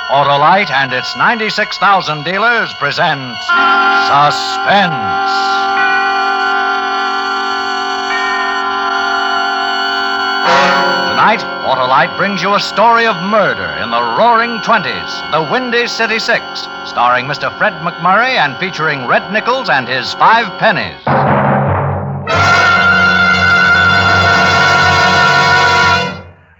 Autolite and its 96,000 dealers present Suspense. Tonight, Autolite brings you a story of murder in the roaring 20s, the Windy City Six, starring Mr. Fred MacMurray and featuring Red Nichols and his 5 pennies.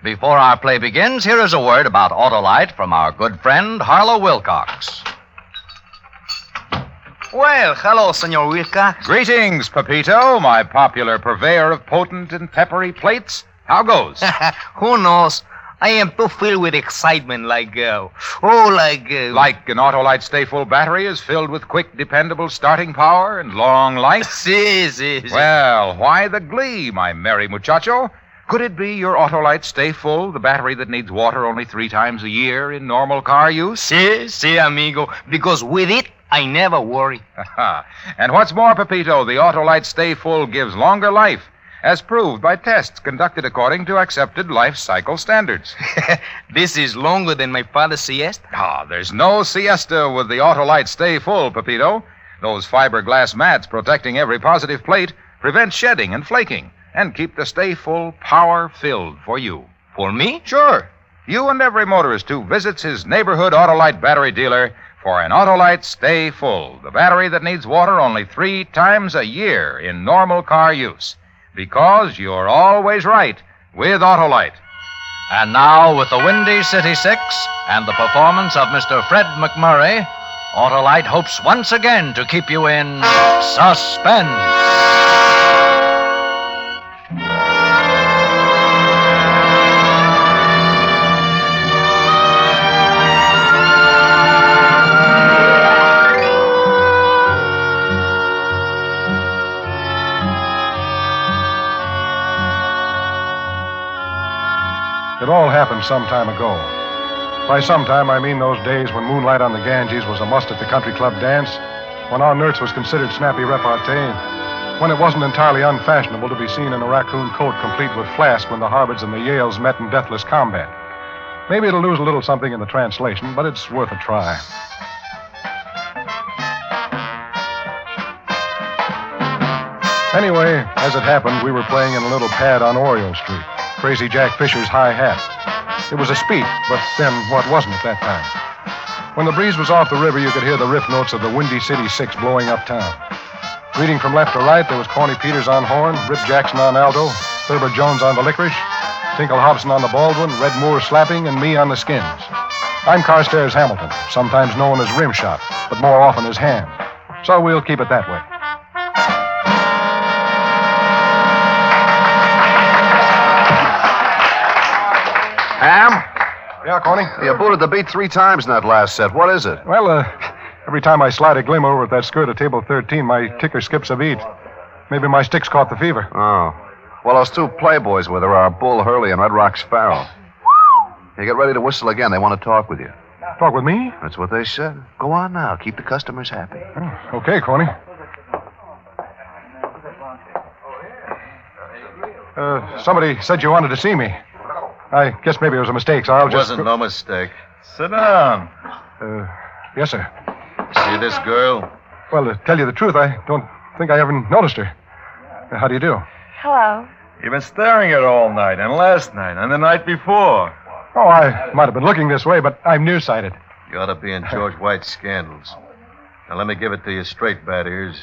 Before our play begins, here is a word about Autolite from our good friend, Harlow Wilcox. Well, hello, Senor Wilcox. Greetings, Pepito, my popular purveyor of potent and peppery plates. How goes? Who knows? I am too filled with excitement like an Autolite Stay Full battery is filled with quick, dependable starting power and long life? Si. Well, why the glee, my merry muchacho? Could it be your Autolite Stay Full, the battery that needs water only 3 times a year in normal car use? Si, amigo. Because with it, I never worry. And what's more, Pepito, the Autolite Stay Full gives longer life, as proved by tests conducted according to accepted life cycle standards. This is longer than my father's siesta? There's no siesta with the Autolite Stay Full, Pepito. Those fiberglass mats protecting every positive plate prevent shedding and flaking and keep the Stay Full power-filled for you. For me? Sure. You and every motorist who visits his neighborhood Autolite battery dealer for an Autolite Stay Full, the battery that needs water only 3 times a year in normal car use. Because you're always right with Autolite. And now, with the Windy City Six and the performance of Mr. Fred MacMurray, Autolite hopes once again to keep you in suspense. It all happened some time ago. By some time, I mean those days when moonlight on the Ganges was a must at the country club dance, when our Nertz was considered snappy repartee, when it wasn't entirely unfashionable to be seen in a raccoon coat complete with flask when the Harvards and the Yales met in deathless combat. Maybe it'll lose a little something in the translation, but it's worth a try. Anyway, as it happened, we were playing in a little pad on Oriole Street. Crazy Jack Fisher's high hat. It was a speak, but then what wasn't at that time? When the breeze was off the river, you could hear the riff notes of the Windy City Six blowing uptown. Reading from left to right, there was Corny Peters on horn, Rip Jackson on alto, Thurber Jones on the licorice, Tinkle Hobson on the Baldwin, Red Moore slapping, and me on the skins. I'm Carstairs Hamilton, sometimes known as Rimshot, but more often as Ham. So we'll keep it that way. Ham? Yeah, Corny? You booted the beat 3 times in that last set. What is it? Well, every time I slide a glimmer over at that skirt of table 13, my ticker skips a beat. Maybe my sticks caught the fever. Oh. Well, those 2 playboys with her are Bull Hurley and Red Rock's Farrell. You get ready to whistle again. They want to talk with you. Talk with me? That's what they said. Go on now. Keep the customers happy. Oh, okay, Corny. Somebody said you wanted to see me. I guess maybe it was a mistake, so I'll just... Wasn't no mistake. Sit down. Yes, sir. See this girl? Well, to tell you the truth, I don't think I ever noticed her. How do you do? Hello. You've been staring at her all night, and last night, and the night before. Oh, I might have been looking this way, but I'm nearsighted. You ought to be in George White's scandals. Now, let me give it to you straight, bad ears.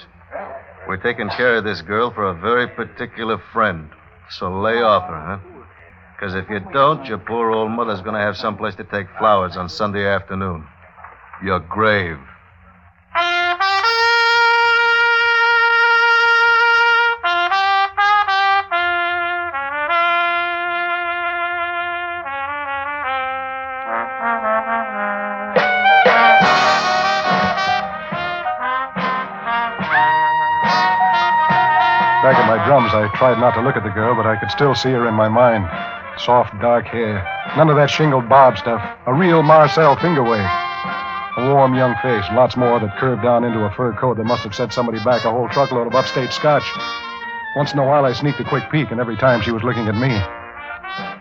We're taking care of this girl for a very particular friend. So lay off her, huh? Because if you don't, your poor old mother's going to have someplace to take flowers on Sunday afternoon. Your grave. Back at my drums, I tried not to look at the girl, but I could still see her in my mind. Soft, dark hair. None of that shingled bob stuff. A real Marcel finger wave. A warm, young face. Lots more that curved down into a fur coat that must have set somebody back a whole truckload of upstate scotch. Once in a while, I sneaked a quick peek, and every time she was looking at me.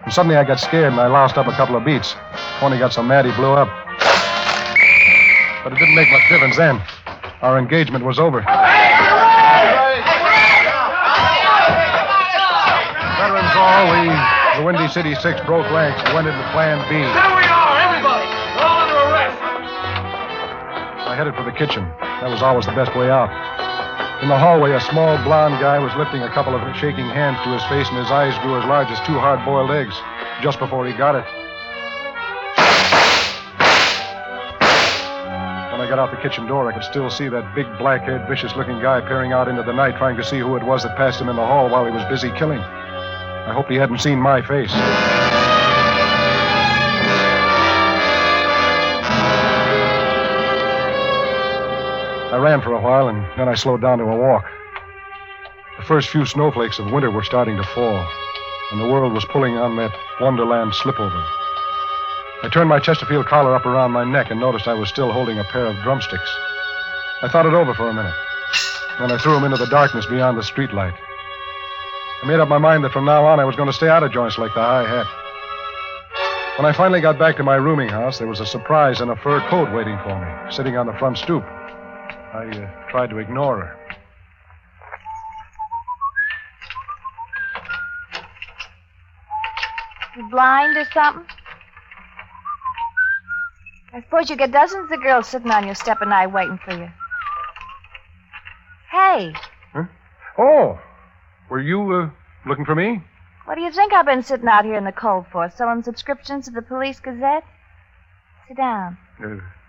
And suddenly I got scared, and I lost up a couple of beats. Tony got so mad he blew up. But it didn't make much difference then. Our engagement was over. Veterans all, the Windy City Six broke ranks and went into Plan B. There we are, everybody. We're all under arrest. I headed for the kitchen. That was always the best way out. In the hallway, a small blonde guy was lifting a couple of shaking hands to his face, and his eyes grew as large as two hard-boiled eggs just before he got it. When I got out the kitchen door, I could still see that big, black-haired, vicious-looking guy peering out into the night, trying to see who it was that passed him in the hall while he was busy killing. I hoped he hadn't seen my face. I ran for a while, and then I slowed down to a walk. The first few snowflakes of winter were starting to fall, and the world was pulling on that Wonderland slipover. I turned my Chesterfield collar up around my neck and noticed I was still holding a pair of drumsticks. I thought it over for a minute. Then I threw them into the darkness beyond the streetlight. I made up my mind that from now on I was going to stay out of joints like the High Hat. When I finally got back to my rooming house, there was a surprise in a fur coat waiting for me, sitting on the front stoop. I tried to ignore her. You blind or something? I suppose you get dozens of girls sitting on your step at night waiting for you. Hey. Huh? Oh, were you looking for me? What do you think I've been sitting out here in the cold for? Selling subscriptions to the Police Gazette? Sit down.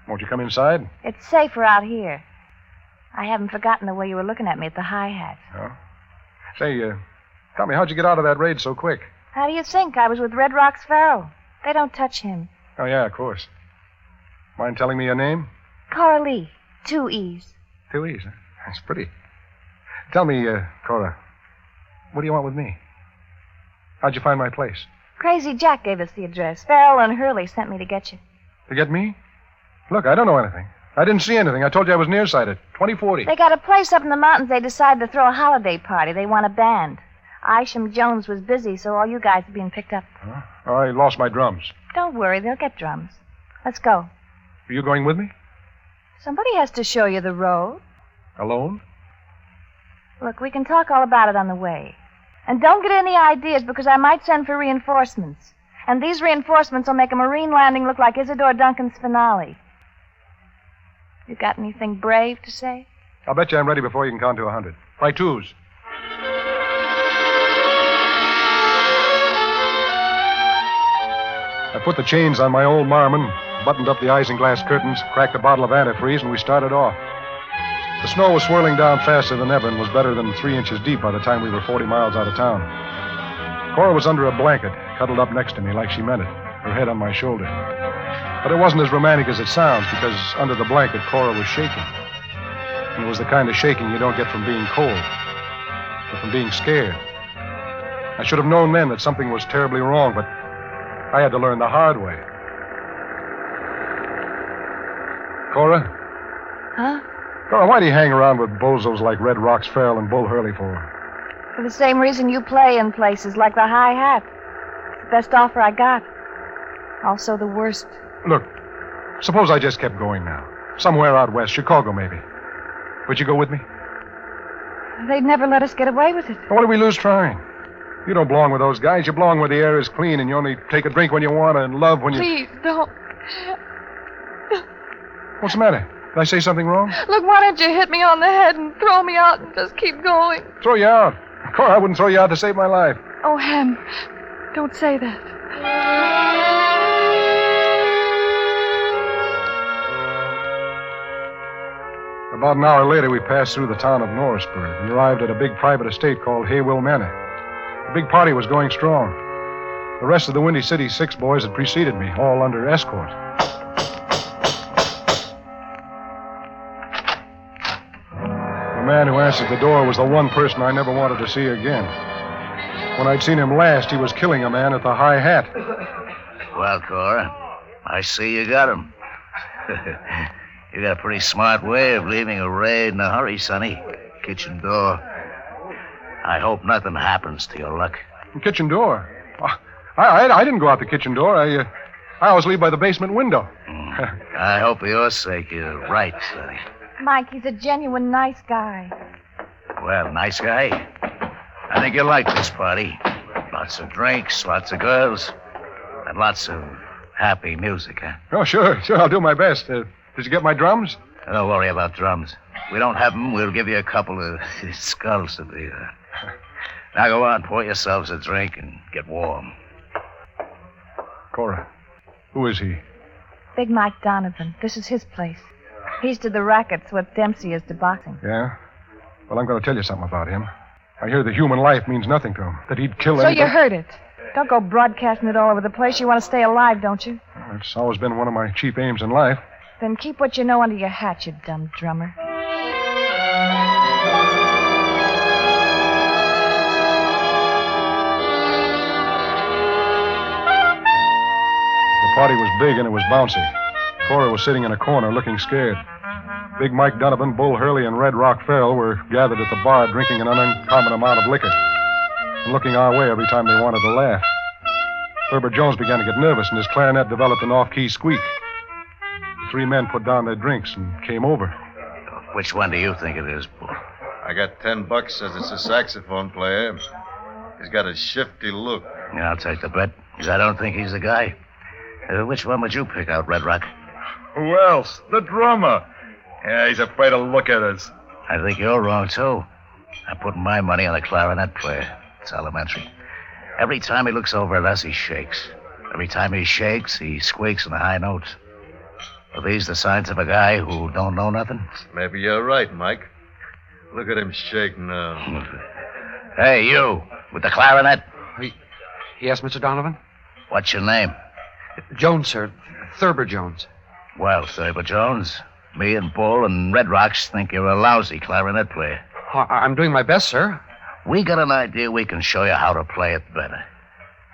Won't you come inside? It's safer out here. I haven't forgotten the way you were looking at me at the High Hat. Oh? Say, tell me, how'd you get out of that raid so quick? How do you think? I was with Red Rock's Pharaoh. They don't touch him. Oh, yeah, of course. Mind telling me your name? Cora Lee. 2 E's. 2 E's, huh? That's pretty. Tell me, Cora, what do you want with me? How'd you find my place? Crazy Jack gave us the address. Farrell and Hurley sent me to get you. To get me? Look, I don't know anything. I didn't see anything. I told you I was nearsighted. 2040. They got a place up in the mountains. They decided to throw a holiday party. They want a band. Isham Jones was busy, so all you guys are being picked up. Huh? I lost my drums. Don't worry. They'll get drums. Let's go. Are you going with me? Somebody has to show you the road. Alone? Look, we can talk all about it on the way. And don't get any ideas, because I might send for reinforcements. And these reinforcements will make a marine landing look like Isadore Duncan's finale. You got anything brave to say? I'll bet you I'm ready before you can count to 100. By twos. I put the chains on my old Marmon, buttoned up the isinglass curtains, cracked a bottle of antifreeze, and we started off. The snow was swirling down faster than ever and was better than 3 inches deep by the time we were 40 miles out of town. Cora was under a blanket, cuddled up next to me like she meant it, her head on my shoulder. But it wasn't as romantic as it sounds, because under the blanket, Cora was shaking. And it was the kind of shaking you don't get from being cold, but from being scared. I should have known then that something was terribly wrong, but I had to learn the hard way. Cora? Huh? Cora, why do you hang around with bozos like Red Rock's Farrell and Bull Hurley for? For the same reason you play in places like the High Hat. It's the best offer I got. Also the worst. Look, suppose I just kept going now. Somewhere out west, Chicago maybe. Would you go with me? They'd never let us get away with it. What do we lose trying? You don't belong with those guys. You belong where the air is clean and you only take a drink when you want and love when you... Please, don't. What's the matter? Did I say something wrong? Look, why don't you hit me on the head and throw me out and just keep going? Throw you out? Cora, I wouldn't throw you out to save my life. Oh, Ham, don't say that. About an hour later, we passed through the town of Norrisburg and arrived at a big private estate called Haywill Manor. The big party was going strong. The rest of the Windy City Six boys had preceded me, all under escort. The man who answered the door was the one person I never wanted to see again. When I'd seen him last, he was killing a man at the High Hat. Well, Cora, I see you got him. You got a pretty smart way of leaving a raid in a hurry, Sonny. Kitchen door. I hope nothing happens to your luck. The kitchen door? I didn't go out the kitchen door. I always leave by the basement window. I hope for your sake you're right, Sonny. Mike, he's a genuine nice guy. Well, nice guy. I think you'll like this party. Lots of drinks, lots of girls, and lots of happy music, huh? Oh, sure. I'll do my best. Did you get my drums? Don't worry about drums. We don't have them. We'll give you a couple of skulls to be. Now go on, pour yourselves a drink and get warm. Cora, who is he? Big Mike Donovan. This is his place. He's to the rackets what Dempsey is to boxing. Yeah? Well, I'm going to tell you something about him. I hear that human life means nothing to him, that he'd kill So anybody. you heard it. Don't go broadcasting it all over the place. You want to stay alive, don't you? Well, it's always been one of my chief aims in life. Then keep what you know under your hat, you dumb drummer. The party was big and it was bouncy. Cora was sitting in a corner looking scared. Big Mike Donovan, Bull Hurley, and Red Rock Farrell were gathered at the bar drinking an uncommon amount of liquor and looking our way every time they wanted to laugh. Herbert Jones began to get nervous, and his clarinet developed an off-key squeak. The three men put down their drinks and came over. Which one do you think it is, Bull? I got $10 says it's a saxophone player. He's got a shifty look. Yeah, I'll take the bet, because I don't think he's the guy. Which one would you pick out, Red Rock? Who else? The drummer. Yeah, he's afraid to look at us. I think you're wrong, too. I'm putting my money on the clarinet player. It's elementary. Every time he looks over at us, he shakes. Every time he shakes, he squeaks in the high notes. Are these the signs of a guy who don't know nothing? Maybe you're right, Mike. Look at him shake now. Hey, you, with the clarinet. Yes, Mr. Donovan? What's your name? Jones, sir. Thurber Jones. Well, Thurber Jones, me and Bull and Red Rocks think you're a lousy clarinet player. I'm doing my best, sir. We got an idea we can show you how to play it better.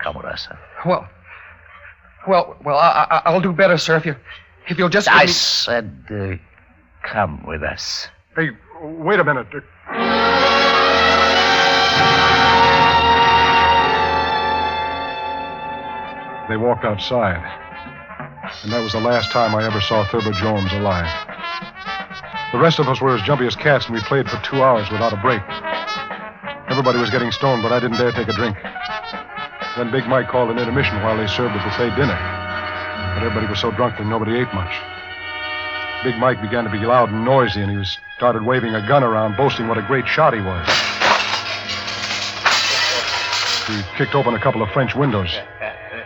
Come with us, huh? Well, I'll do better, sir, if you'll just... I said, come with us. Hey, wait a minute. They walked outside, and that was the last time I ever saw Thurber Jones alive. The rest of us were as jumpy as cats, and we played for 2 hours without a break. Everybody was getting stoned, but I didn't dare take a drink. Then Big Mike called an intermission while they served the buffet dinner. But everybody was so drunk that nobody ate much. Big Mike began to be loud and noisy, and he started waving a gun around, boasting what a great shot he was. He kicked open a couple of French windows.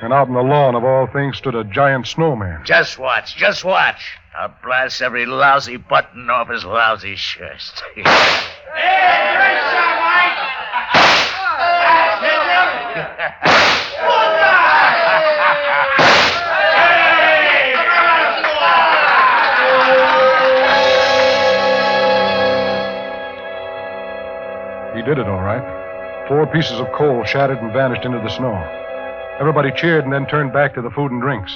And out on the lawn, of all things, stood a giant snowman. Just watch. I'll blast every lousy button off his lousy shirt. Hey, great shot, Mike! He did it all right. 4 pieces of coal shattered and vanished into the snow. Everybody cheered and then turned back to the food and drinks.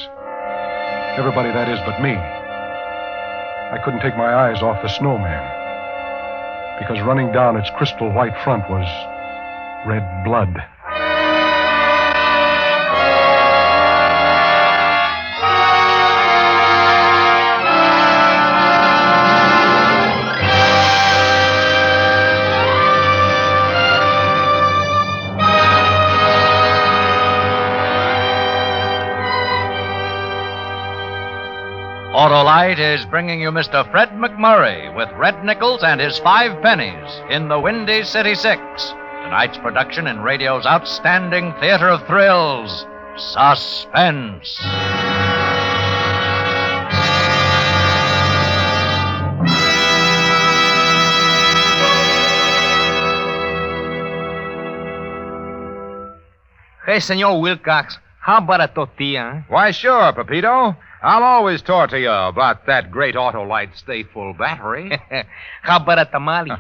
Everybody, that is, but me. I couldn't take my eyes off the snowman, because running down its crystal white front was red blood. Autolite is bringing you Mr. Fred MacMurray with Red Nichols and his 5 pennies in the Windy City 6. Tonight's production in radio's outstanding theater of thrills, Suspense. Hey, Senor Wilcox, how about a tortilla? Huh? Why, sure, Pepito. I'll always talk to you about that great Autolite Stay Full battery. How about a tamale?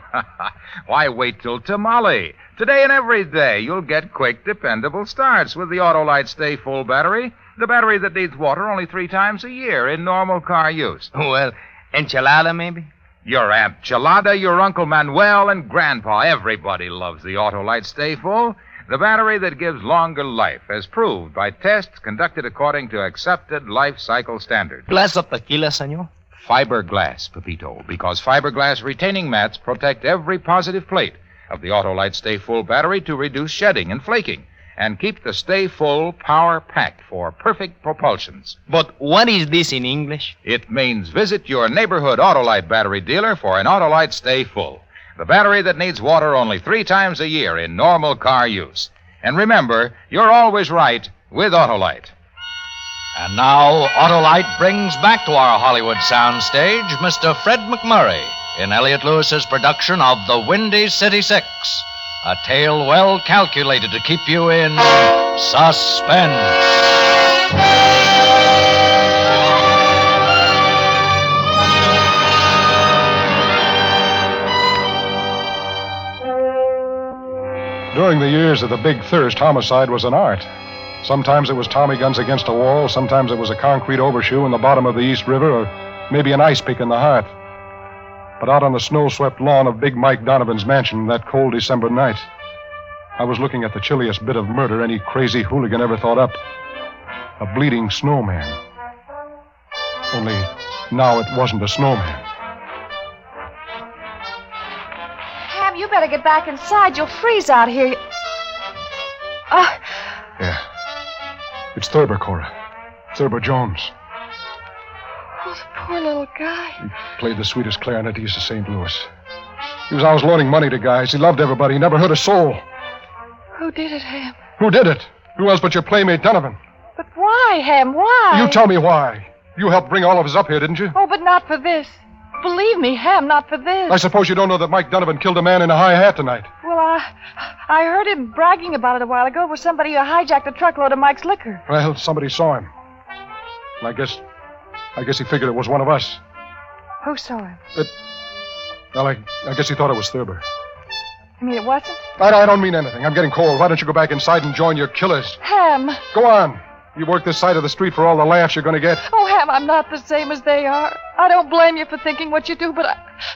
Why, wait till tamale. Today and every day, you'll get quick, dependable starts with the Autolite Stay Full battery, the battery that needs water only 3 times a year in normal car use. Well, enchilada, maybe? Your Aunt Chelada, your Uncle Manuel, and Grandpa. Everybody loves the Autolite Stay Full. The battery that gives longer life, as proved by tests conducted according to accepted life cycle standards. Glass of tequila, senor? Fiberglass, Pepito, because fiberglass retaining mats protect every positive plate of the Autolite Stay Full battery to reduce shedding and flaking and keep the Stay Full power packed for perfect propulsions. But what is this in English? It means visit your neighborhood Autolite battery dealer for an Autolite Stay Full, the battery that needs water only 3 times a year in normal car use. And remember, you're always right with Autolite. And now, Autolite brings back to our Hollywood soundstage Mr. Fred MacMurray in Elliot Lewis's production of The Windy City Six, a tale well calculated to keep you in suspense. During the years of the Big Thirst, homicide was an art. Sometimes it was Tommy guns against a wall, sometimes it was a concrete overshoe in the bottom of the East River, or maybe an ice pick in the heart. But out on the snow-swept lawn of Big Mike Donovan's mansion that cold December night, I was looking at the chilliest bit of murder any crazy hooligan ever thought up. A bleeding snowman. Only now it wasn't a snowman. Ham, you better get back inside. You'll freeze out here. Yeah. It's Thurber, Cora. Thurber Jones. Oh, the poor little guy. He played the sweetest clarinet east of St. Louis. He was always loaning money to guys. He loved everybody. He never hurt a soul. Who did it, Ham? Who did it? Who else but your playmate, Donovan? But why, Ham? Why? You tell me why. You helped bring all of us up here, didn't you? Oh, but not for this. Believe me, Ham, not for this. I suppose you don't know that Mike Donovan killed a man in a high hat tonight. Well, I heard him bragging about it a while ago with somebody who hijacked a truckload of Mike's liquor. Well, somebody saw him. And I guess he figured it was one of us. Who saw him? I guess he thought it was Thurber. You mean it wasn't? I don't mean anything. I'm getting cold. Why don't you go back inside and join your killers? Ham. Go on. You work this side of the street for all the laughs you're going to get. Oh, Ham, I'm not the same as they are. I don't blame you for thinking what you do, but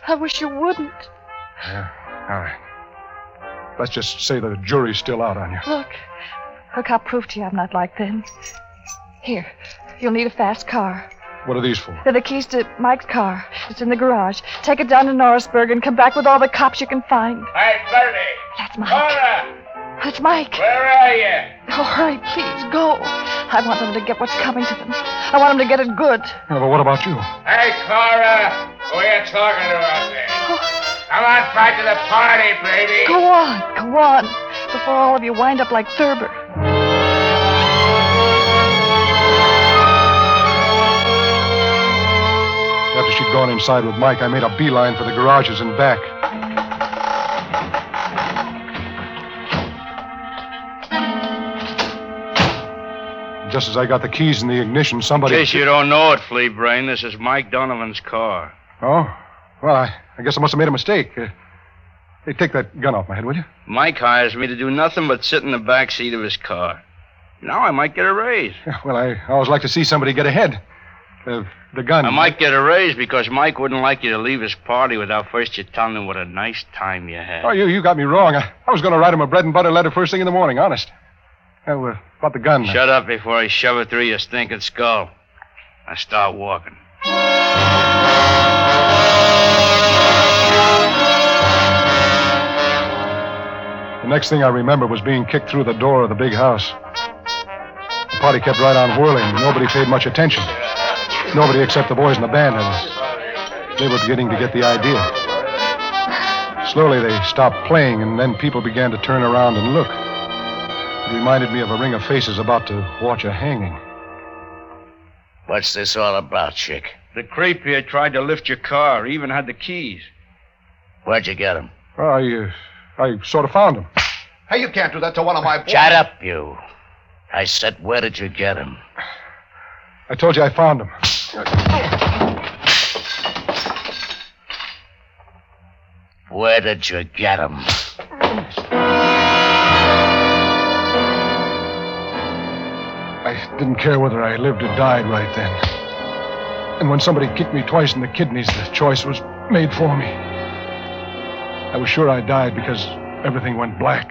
I wish you wouldn't. Yeah, all right. Let's just say the jury's still out on you. Look, I'll prove to you I'm not like them. Here, you'll need a fast car. What are these for? They're the keys to Mike's car. It's in the garage. Take it down to Norrisburg and come back with all the cops you can find. Hey, Bertie. That's Mike. Cora. That's Mike. Where are you? Oh, hurry, please, go. I want them to get what's coming to them. I want them to get it good. Yeah, but what about you? Hey, Cora. Who are you talking to out there? Come on back to the party, baby. Go on, before all of you wind up like Thurber. After she'd gone inside with Mike, I made a beeline for the garages and back. Just as I got the keys in the ignition, somebody... In case you don't know it, Flea Brain, this is Mike Donovan's car. Oh? Well, I guess I must have made a mistake. Hey, take that gun off my head, will you? Mike hires me to do nothing but sit in the back seat of his car. Now I might get a raise. Yeah, well, I always like to see somebody get ahead. The gun... I might get a raise because Mike wouldn't like you to leave his party without first you telling him what a nice time you had. Oh, you got me wrong. I was going to write him a bread and butter letter first thing in the morning, honest. Well, about the gun... Shut up before I shove it through your stinking skull. Now start walking. The next thing I remember was being kicked through the door of the big house. The party kept right on whirling. Nobody paid much attention. Nobody except the boys in the band. And they were beginning to get the idea. Slowly they stopped playing, and then people began to turn around and look. It reminded me of a ring of faces about to watch a hanging. What's this all about, Chick? The creep here tried to lift your car. He even had the keys. Where'd you get him? I sort of found him. Hey, you can't do that to one of my boys. Shut up, you. I said, where did you get him? I told you I found him. Where did you get him? I didn't care whether I lived or died right then. And when somebody kicked me twice in the kidneys, the choice was made for me. I was sure I died because everything went black.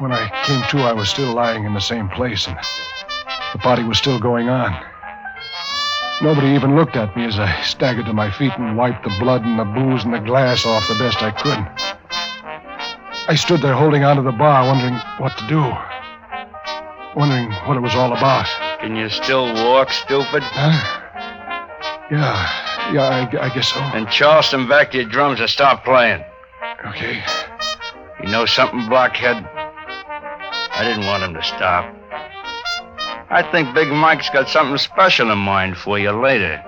When I came to, I was still lying in the same place, and the party was still going on. Nobody even looked at me as I staggered to my feet and wiped the blood and the booze and the glass off the best I could. I stood there holding onto the bar, wondering what to do. Wondering what it was all about. Can you still walk, stupid? Huh? Yeah, I guess so. Then Charleston back to your drums and start playing. Okay. You know something, blockhead? I didn't want him to stop. I think Big Mike's got something special in mind for you later.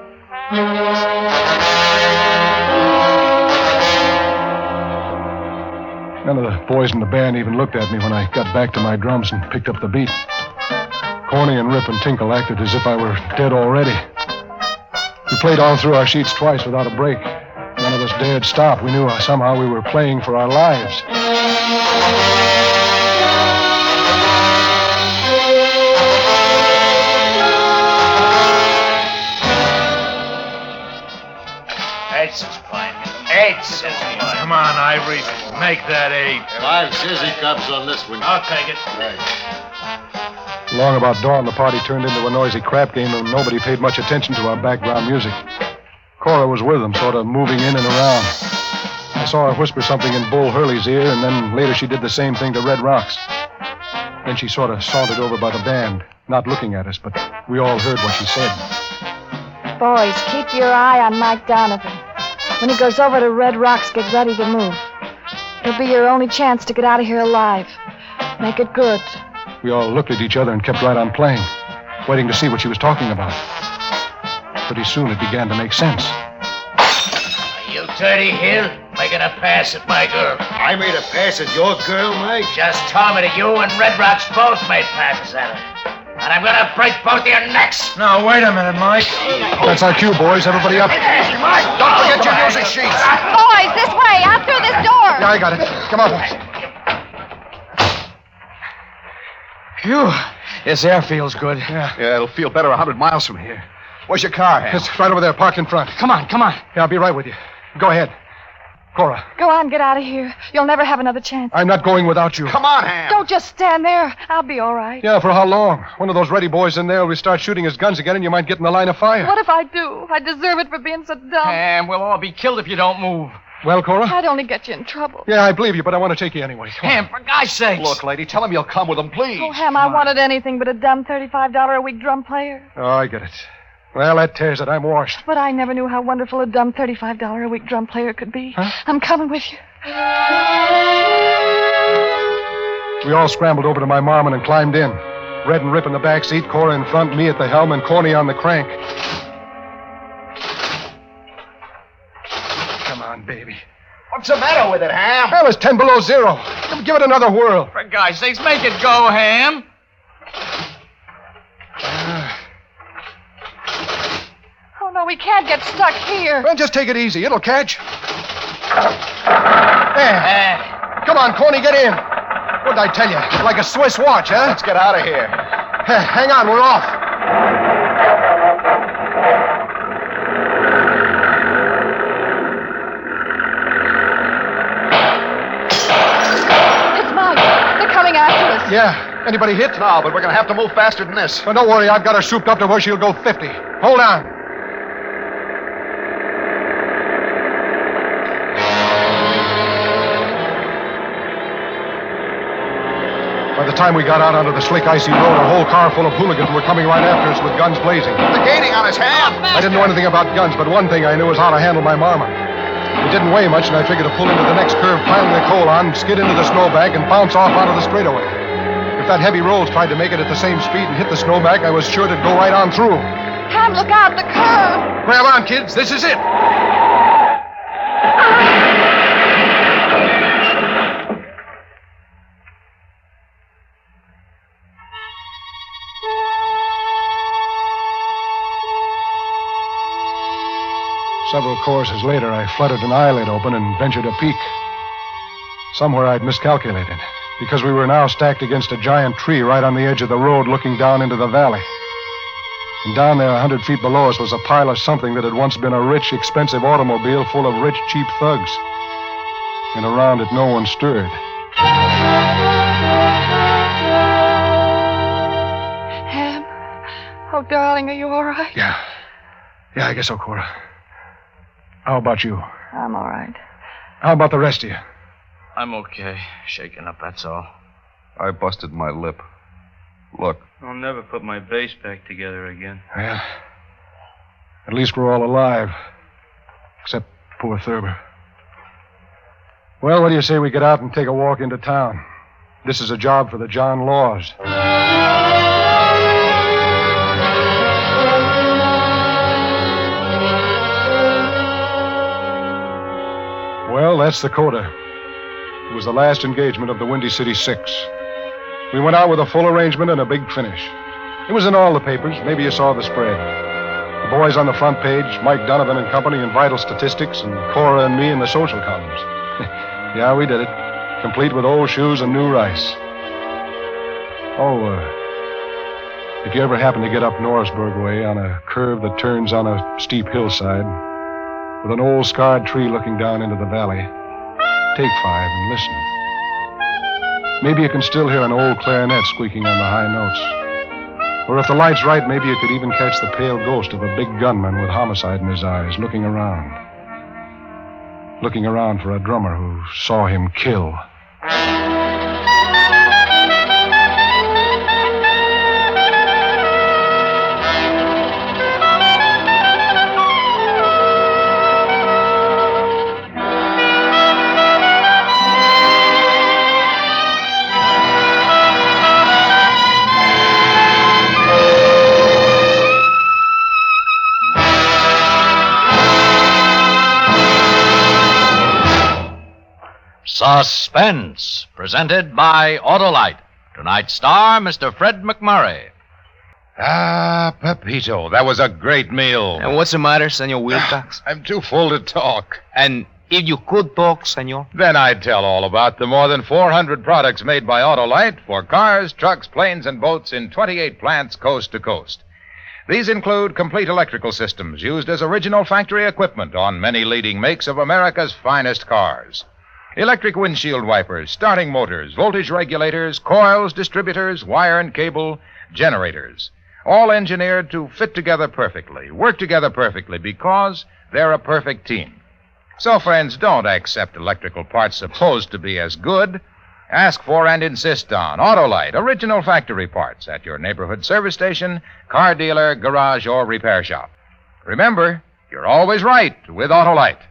None of the boys in the band even looked at me when I got back to my drums and picked up the beat. Corny and Rip and Tinkle acted as if I were dead already. We played all through our sheets twice without a break. None of us dared stop. We knew somehow we were playing for our lives. Eights is fine. Eights. Come on, Ivory. Make that 8. 5 sizzy cups on this one. I'll take it. Long about dawn, the party turned into a noisy crap game, and nobody paid much attention to our background music. Cora was with them, sort of moving in and around. I saw her whisper something in Bull Hurley's ear, and then later she did the same thing to Red Rocks. Then she sort of sauntered over by the band, not looking at us, but we all heard what she said. Boys, keep your eye on Mike Donovan. When he goes over to Red Rocks, get ready to move. It'll be your only chance to get out of here alive. Make it good. We all looked at each other and kept right on playing, waiting to see what she was talking about. Pretty soon it began to make sense. Are you dirty here? Making a pass at my girl. I made a pass at your girl, Mike? Just told me that you and Red Rocks both made passes at her. And I'm gonna break both of your necks. No, wait a minute, Mike. That's our cue, boys. Everybody up. Easy, Mike. Don't forget your music sheets. Boys, this way, out through this door. Yeah, I got it. Come on, boys. Phew. This air feels good. Yeah, it'll feel better 100 miles from here. Where's your car, Ham? it's right over there, parked in front. Come on. Yeah, I'll be right with you. Go ahead. Cora, Go on, get out of here. You'll never have another chance. I'm not going without you. Come on, Ham. Don't just stand there. I'll be all right. Yeah, for how long? One of those ready boys in there will start shooting his guns again, and you might get in the line of fire. What if I do? I deserve it for being so dumb. And we'll all be killed if you don't move. Well, Cora? I'd only get you in trouble. Yeah, I believe you, but I want to take you anyway. Come on. Ham, for God's sakes. Look, lady, tell him you'll come with him, please. Oh, Ham, I wanted anything but a dumb $35 a week drum player. Oh, I get it. Well, that tears it. I'm washed. But I never knew how wonderful a dumb $35 a week drum player could be. Huh? I'm coming with you. We all scrambled over to my marmon and climbed in. Red and Rip in the back seat, Cora in front, me at the helm, and Corny on the crank. Come on, baby. What's the matter with it, Ham? Well, it's 10 below zero. Give it another whirl. For God's sakes, make it go, Ham. Oh, no, we can't get stuck here. Well, just take it easy. It'll catch. There. Come on, Corny, get in. What'd I tell you? Like a Swiss watch, huh? Let's get out of here. Hang on, we're off. It's Mike. They're coming after us. Yeah. Anybody hit? No, but we're going to have to move faster than this. Well, don't worry. I've got her souped up to where she'll go 50. Hold on. By the time we got out onto the slick, icy road, a whole car full of hooligans were coming right after us with guns blazing. They're gaining on us, Ham. I didn't know anything about guns, but one thing I knew was how to handle my marmon. It didn't weigh much, and I figured to pull into the next curve, piling the coal on, skid into the snowbank, and bounce off out of the straightaway. If that heavy rolls tried to make it at the same speed and hit the snowbank, I was sure it'd go right on through. Ham, look out, the curve. Grab on, kids. This is it. Several courses later, I fluttered an eyelid open and ventured a peek. Somewhere I'd miscalculated, because we were now stacked against a giant tree right on the edge of the road looking down into the valley. And down there, 100 feet below us, was a pile of something that had once been a rich, expensive automobile full of rich, cheap thugs. And around it, no one stirred. Oh, darling, are you all right? Yeah. Yeah, I guess so, Cora. How about you? I'm all right. How about the rest of you? I'm okay. Shaken up, that's all. I busted my lip. Look. I'll never put my bass back together again. Well, at least we're all alive. Except poor Thurber. Well, what do you say we get out and take a walk into town? This is a job for the John Laws. Well, that's the coda. It was the last engagement of the Windy City Six. We went out with a full arrangement and a big finish. It was in all the papers. Maybe you saw the spread. The boys on the front page, Mike Donovan and company in vital statistics, and Cora and me in the social columns. Yeah, we did it. Complete with old shoes and new rice. If you ever happen to get up Norrisburg way on a curve that turns on a steep hillside, with an old scarred tree looking down into the valley, take 5 and listen. Maybe you can still hear an old clarinet squeaking on the high notes. Or if the light's right, maybe you could even catch the pale ghost of a big gunman with homicide in his eyes, looking around. Looking around for a drummer who saw him kill. Suspense, presented by Autolite. Tonight's star, Mr. Fred MacMurray. Ah, Pepito, that was a great meal. And what's the matter, Senor Wilcox? I'm too full to talk. And if you could talk, Senor? Then I'd tell all about the more than 400 products made by Autolite for cars, trucks, planes, and boats in 28 plants coast to coast. These include complete electrical systems used as original factory equipment on many leading makes of America's finest cars. Electric windshield wipers, starting motors, voltage regulators, coils, distributors, wire and cable, generators. All engineered to fit together perfectly, work together perfectly, because they're a perfect team. So, friends, don't accept electrical parts supposed to be as good. Ask for and insist on Autolite, original factory parts at your neighborhood service station, car dealer, garage, or repair shop. Remember, you're always right with Autolite.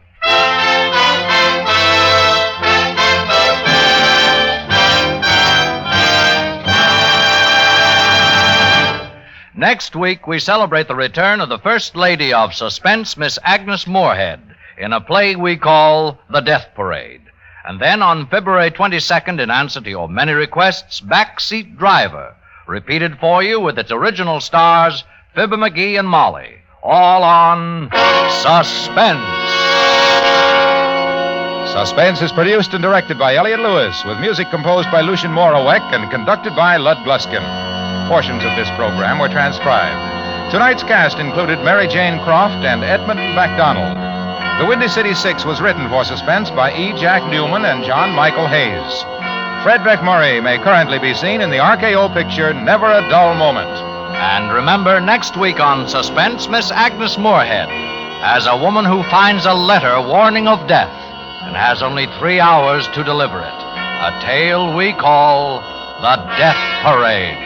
Next week, we celebrate the return of the First Lady of Suspense, Miss Agnes Moorehead, in a play we call The Death Parade. And then on February 22nd, in answer to your many requests, Backseat Driver, repeated for you with its original stars, Fibber McGee and Molly, all on Suspense. Suspense is produced and directed by Elliot Lewis, with music composed by Lucien Morawek and conducted by Lud Gluskin. Portions of this program were transcribed. Tonight's cast included Mary Jane Croft and Edmund MacDonald. The Windy City Six was written for Suspense by E. Jack Newman and John Michael Hayes. Fred MacMurray may currently be seen in the RKO picture Never a Dull Moment. And remember, next week on Suspense, Miss Agnes Moorehead, as a woman who finds a letter warning of death and has only 3 hours to deliver it. A tale we call The Death Parade.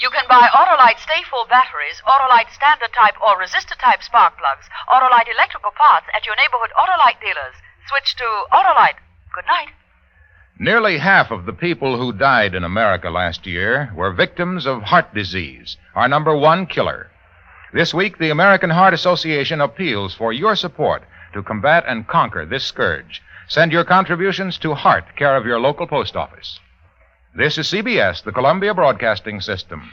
You can buy Autolite Stay Full batteries, Autolite Standard Type or Resistor Type spark plugs, Autolite electrical parts at your neighborhood Autolite dealers. Switch to Autolite. Good night. Nearly half of the people who died in America last year were victims of heart disease, our number one killer. This week, the American Heart Association appeals for your support to combat and conquer this scourge. Send your contributions to Heart, care of your local post office. This is CBS, the Columbia Broadcasting System.